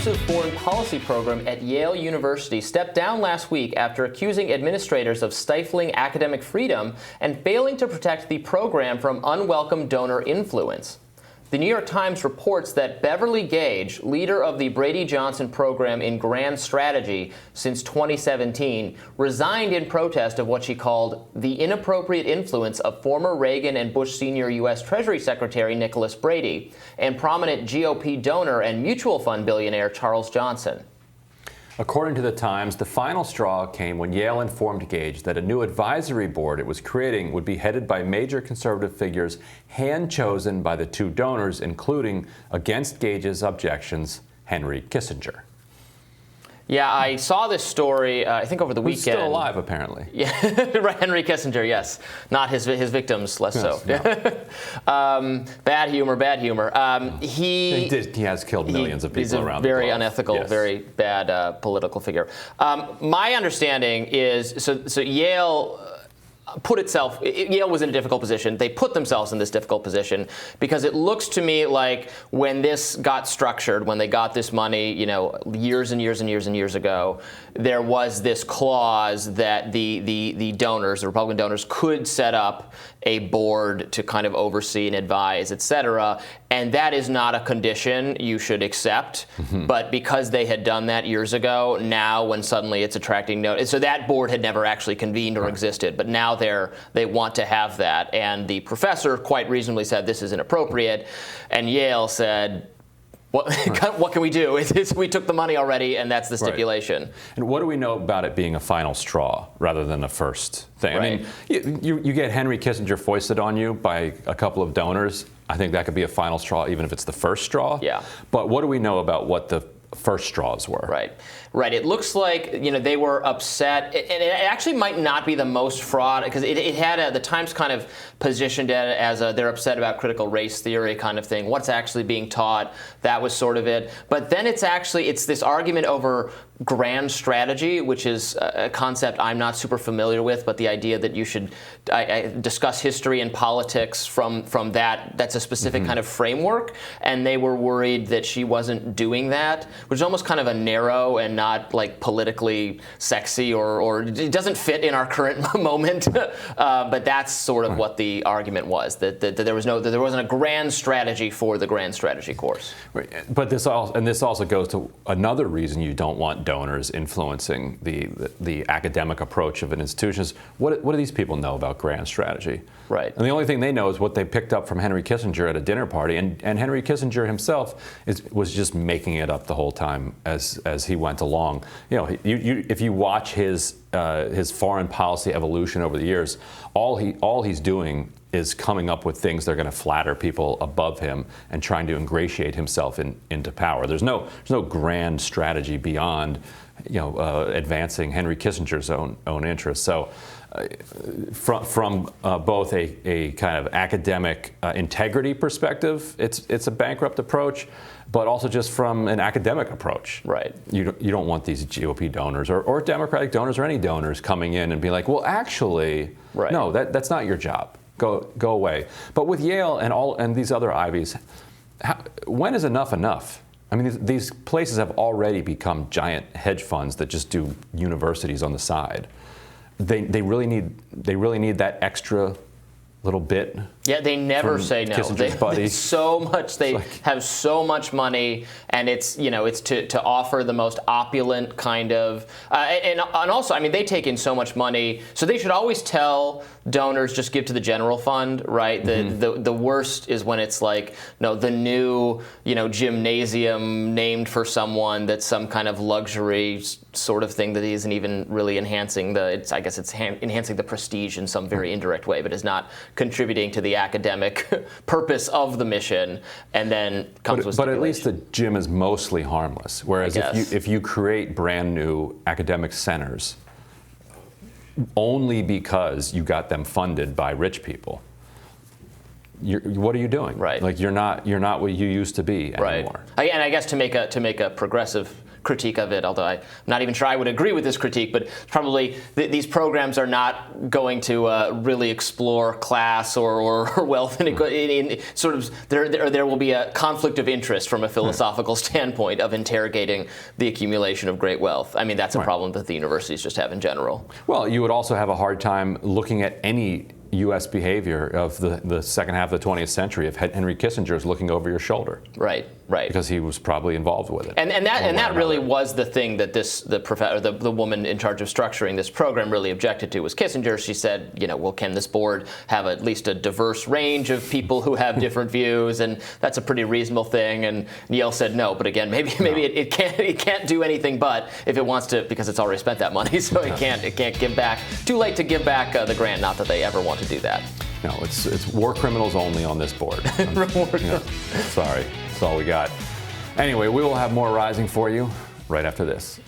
exclusive foreign policy program at Yale University stepped down last week after accusing administrators of stifling academic freedom and failing to protect the program from unwelcome donor influence. The New York Times reports that Beverly Gage, leader of the Brady Johnson program in Grand Strategy since 2017, resigned in protest of what she called the inappropriate influence of former Reagan and Bush Sr. U.S. Treasury Secretary Nicholas Brady and prominent GOP donor and mutual fund billionaire Charles Johnson. According to the Times, the final straw came when Yale informed Gage that a new advisory board it was creating would be headed by major conservative figures hand-chosen by the two donors, including, against Gage's objections, Henry Kissinger. Yeah, I saw this story, I think over the weekend. He's still alive, apparently. Yeah, right, Henry Kissinger, yes. Not his victims, less so. No. Bad humor. He has killed millions of people around the globe. Very unethical, yes. Very bad political figure. My understanding is, so Yale Yale was in a difficult position. They put themselves in this difficult position because it looks to me like when this got structured, when they got this money, years and years ago, there was this clause that the donors, the Republican donors, could set up a board to kind of oversee and advise, et cetera. And that is not a condition you should accept. Mm-hmm. But because they had done that years ago, now when suddenly it's attracting notice, so that board had never actually convened or existed, but now they want to have that. And the professor quite reasonably said this is inappropriate. And Yale said, what can we do? We took the money already, and that's the stipulation. Right. And what do we know about it being a final straw rather than a first thing? Right. I mean, you get Henry Kissinger foisted on you by a couple of donors. I think that could be a final straw, even if it's the first straw. Yeah. But what do we know about what the first straws were? Right. It looks like they were upset, and it actually might not be the most fraud because it had the Times kind of positioned it as they're upset about critical race theory kind of thing. What's actually being taught? That was sort of it. But then it's this argument over grand strategy, which is a concept I'm not super familiar with, but the idea that you should discuss history and politics from that's a specific kind of framework, and they were worried that she wasn't doing that, which is almost kind of a narrow and not like politically sexy or it doesn't fit in our current moment. But that's sort of what the argument was, that there wasn't a grand strategy for the grand strategy course. Right. But this also goes to another reason you don't want donors influencing the academic approach of an institution. Is what do these people know about grand strategy? Right. And the only thing they know is what they picked up from Henry Kissinger at a dinner party, and Henry Kissinger himself was just making it up the whole time as he went along. If you watch his foreign policy evolution over the years, all he's doing is coming up with things that are going to flatter people above him and trying to ingratiate himself into power. There's no grand strategy beyond advancing Henry Kissinger's own interests. So from both a kind of academic integrity perspective, it's a bankrupt approach, but also just from an academic approach. Right. You don't want these GOP donors or Democratic donors or any donors coming in and be like, well, actually, no, that's not your job. Go away. But with Yale and these other Ivies, when is enough enough? I mean, these places have already become giant hedge funds that just do universities on the side. They really need that extra little bit. Yeah, they never say no. They have so much money, and it's to offer the most opulent kind of and also, I mean, they take in so much money, so they should always tell donors just give to the general fund, right? The worst is when it's like, no, the new gymnasium named for someone that's some kind of luxury sort of thing that isn't even really enhancing enhancing the prestige in some very indirect way, but is not contributing to the academic purpose of the mission, and then comes with. But at least the gym is mostly harmless. Whereas if you create brand new academic centers only because you got them funded by rich people, what are you doing? Right. Like you're not what you used to be anymore. Right. And I guess to make a progressive critique of it, although I'm not even sure I would agree with this critique, but probably these programs are not going to really explore class or wealth in sort of there will be a conflict of interest from a philosophical standpoint of interrogating the accumulation of great wealth. I mean, that's a problem that the universities just have in general. Well, you would also have a hard time looking at any U.S. behavior of the second half of the 20th century if Henry Kissinger is looking over your shoulder. Right. Because he was probably involved with it. And that really was the thing that the woman in charge of structuring this program really objected to was Kissinger. She said, well, can this board have at least a diverse range of people who have different views? And that's a pretty reasonable thing. And Yale said no. But again, maybe it can't do anything but if it wants to, because it's already spent that money. So it can't give back. Too late to give back the grant. Not that they ever want to do that. No, it's war criminals only on this board. Sorry, that's all we got. Anyway, we will have more Rising for you right after this.